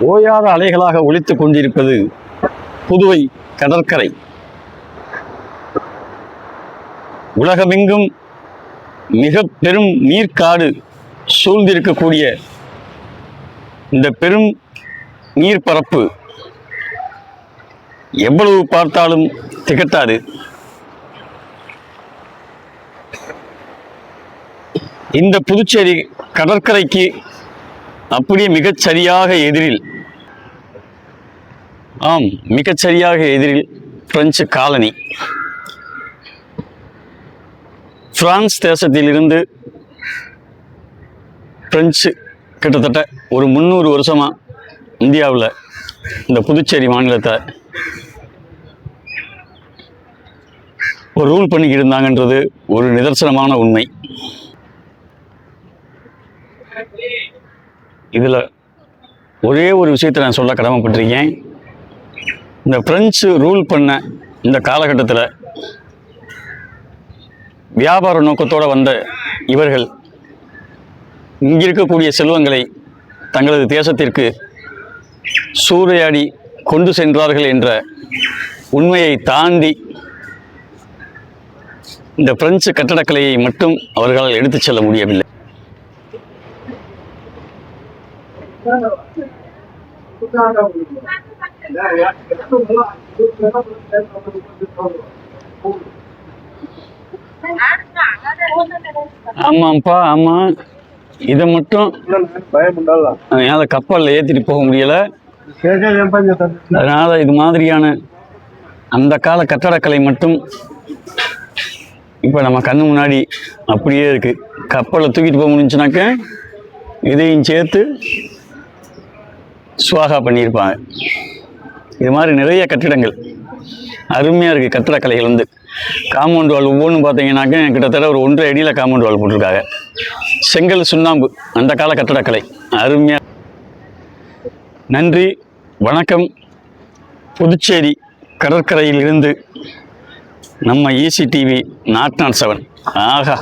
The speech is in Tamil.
ஓயாத அலைகளாக ஒலித்துக் கொண்டிருப்பது புதுவை கடற்கரை. உலகமெங்கும் மிக பெரும் நீர்க்காடு சூழ்ந்திருக்கக்கூடிய இந்த பெரும் நீர்ப்பரப்பு எவ்வளவு பார்த்தாலும் திகட்டாது. இந்த புதுச்சேரி கடற்கரைக்கு அப்படியே மிகச்சரியாக எதிரில், மிகச்சரியாக எதிரில் பிரெஞ்சு காலனி. பிரான்ஸ் தேசத்திலிருந்து பிரெஞ்சு கிட்டத்தட்ட ஒரு 300 வருஷமாக இந்தியாவில் இந்த புதுச்சேரி மாநிலத்தை ஒரு ரூல் பண்ணிக்கிட்டு இருந்தாங்கன்றது ஒரு நிதர்சனமான உண்மை. இதில் ஒரே ஒரு விஷயத்தை நான் சொல்ல கடமைப்பட்டிருக்கேன். இந்த பிரெஞ்சு ரூல் பண்ண இந்த காலகட்டத்தில் வியாபார நோக்கத்தோடு வந்த இவர்கள் இங்கிருக்கக்கூடிய செல்வங்களை தங்களது தேசத்திற்கு சூறையாடி கொண்டு சென்றார்கள் என்ற உண்மையை தாண்டி இந்த பிரெஞ்சு கட்டடக்கலையை மட்டும் அவர்களால் எடுத்துச் செல்ல முடியவில்லை. ஆமாப்பா, ஆமா, இதை மட்டும் அதனால கப்பலில் ஏற்றிட்டு போக முடியல. அதனால இது மாதிரியான அந்த கால கட்டடக்கலை மட்டும் இப்போ நம்ம கண்ணு முன்னாடி அப்படியே இருக்கு. கப்பலில் தூக்கிட்டு போக முடிஞ்சுனாக்க இதையும் சேர்த்து சுவாகா பண்ணியிருப்பாங்க. இது மாதிரி நிறைய கட்டிடங்கள் அருமையாக இருக்குது. கட்டிடக்கலைகள் வந்து காம்பவுண்ட் வால் ஒவ்வொன்றும் பார்த்தீங்கன்னாக்க கிட்டத்தட்ட ஒரு 1.5 அடியில் காம்பவுண்ட் வால் போட்டிருக்காங்க. செங்கல் சுண்ணாம்பு அந்த கால கட்டடக்கலை அருமையாக. நன்றி, வணக்கம். புதுச்சேரி கடற்கரையிலிருந்து நம்ம ஈசி டிவி 007. ஆஹா.